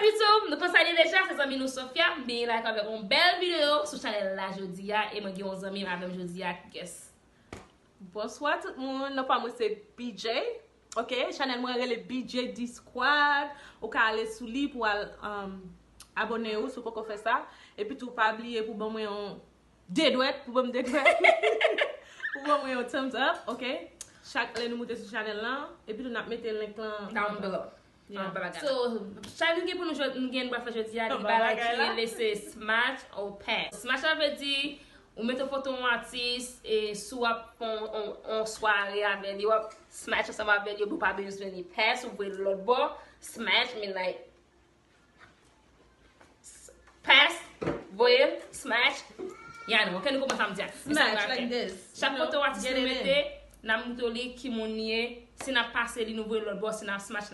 YouTube, nous pensons déjà, c'est amis nous Sophia, bien là avec une belle vidéo sur channel là jodi a et moi qui on amis avec jodi a guess. Bonsoir tout le monde, non pas moi c'est BJ. OK, channel moi le BJ D Squad. Ou ka aller sous li pour abonner ou si vous faire ça et puis tout pas oublier pour bon moi un dédouette pour bon dédouette. Pour bon moi un thumbs up, OK? Chaque nous monter sur channel là et puis nous mettre le link là Down below. Yeah. So, challenge qui pour nous gagner pour faire jeudi a di bala qui laisser smash ou pass. Smash ça veut dire ou mettre photo un artiste et soit on soirée avec lui smash ça va avec lui pour pas besoin de pass ou pour l'autre bord smash mean like pass voyez smash yeah no can commencer à me dire smash like this. Chaque photo artiste mettez na mutoli ki mounye si na passe li nou voye l'autre bord si na smash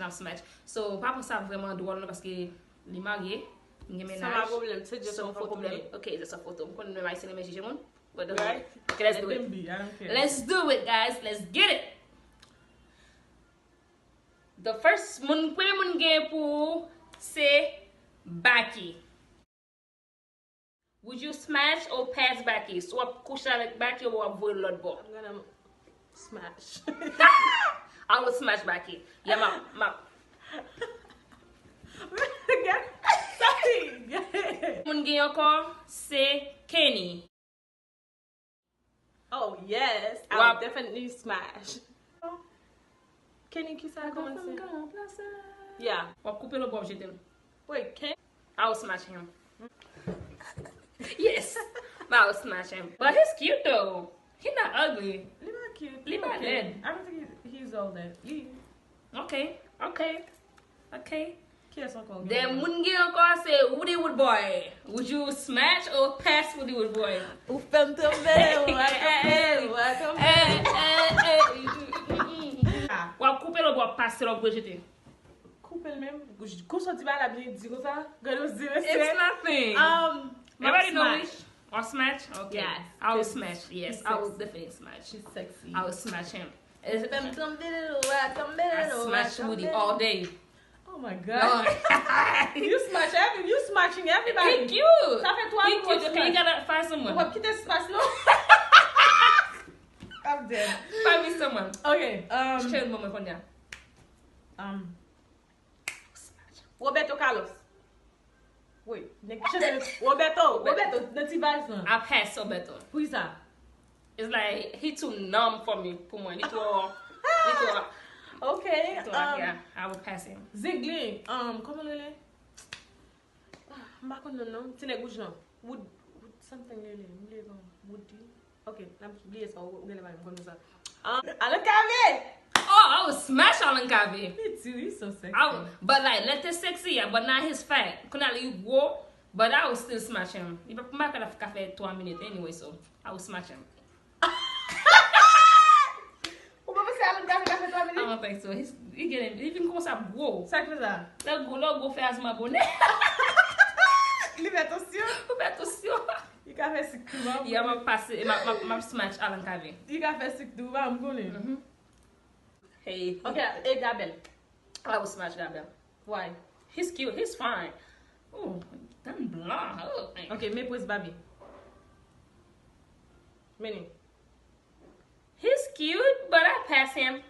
so pas pour ça vraiment drôle parce que li marié nge ménage ça pas problème c'est juste un photo OK c'est une photo on connaît mais c'est les méchants mon right. Okay, let's do it. Let's do it guys, let's get it. The first mon premier mon game pour c'est Baki. Would you smash or pass Baki? Soit coucher avec Baki ou voye l'autre bord? I'm gonna smash. I will smash Baki. Yeah, ma. Mon gagne encore, c'est Kenny. Oh yes, I will definitely smash. Kenny, qui ça commence? Yeah. On va couper le bob, j'étais. Wait, Kenny? I will smash him. Yes, I will smash him. But he's cute though. He's not ugly. He's not cute. Leave my head. I don't think he's all that. Okay. Qui est encore? Then mon gagne encore, c'est Woody Woodboy. Would you smash or pass Woody Woodboy? O femme também, Ou couper le bois, passer le bois, j'étais. Coupe le même. Quand on dit mal, la bien dit comme ça. It's nothing. Everybody know which? Or smash? Okay. Yes. I will smash. Yes, I will definitely smash. She's sexy. I will smash him. I Smash Woody all day. Oh my God. You smashing everybody. He cute. Ça fait toi He cute. Okay, you gotta find someone. On va quitter ce espace, non? I'm dead. Find me someone. Okay. Share the moment from there. Roberto Carlos. Wait. Roberto, the T-Vice one. I pass Roberto. Who is that? It's like he too numb for me. Pour moi, Okay. Yeah, I will pass him. Ziggler. Comment le est? Marco non. Tiens gauche non. Wood something le. Woody. Okay, I'm oublié ça. On va aller comme ça. Alain Cavé. Oh, I will smash Alan Gavi. Me too. He's so sexy. But like, let the sexy, but not his fat. Couldn't you go? But I will still smash him. If I'm not gonna cafe 2 minutes anyway, so I will smash him. I don't think so. He getting even commence à boire. Ça que ça. Là go faire asma bonnet. Livre attention. Fais attention. Il a fait sick tout va. Il m'a passé m'a smash Alan Gavi. Il a fait sick tout va, I'm going. Hey. Okay, et Gabel. I will smash Gabriel. Why? He's cute. He's fine. Oh, damn blonde. Oh, okay, me pose Babi. Mini. He's cute, but I pass him.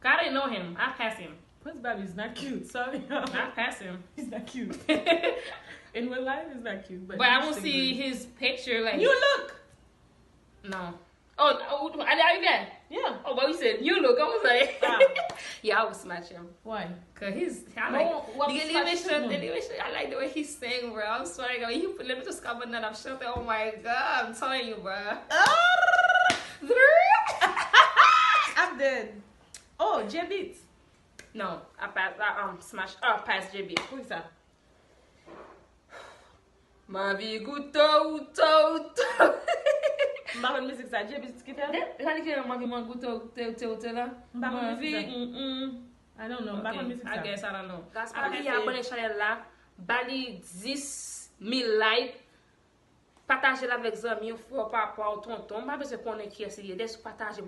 I didn't know him. I pass him. Prince Baby is not cute. Sorry. I pass him. He's not cute. In real life, he's not cute. But I won't see his picture. Like you look. No. Oh, I did that. Yeah. Oh, but you said you look. I was like, yeah, I would smash him. Why? Cause I like the way he sang, bro. I'm sorry, let me just cover that. I'm sure. Oh my God, I'm telling you, bro. I'm dead. Oh, J-Beat. No, I pass J-Beat. Who is that? Ma vie goutte. Ma musique ça, J-Beat qui fait? Ma vie goutte là. Ma vie. I don't know. Okay, I guess I don't know. Allez abonner channel là. Bali 10,000 likes. Partagez la avec amis, faut pas tonton. Pas besoin qu'on ait qui essayer de partager.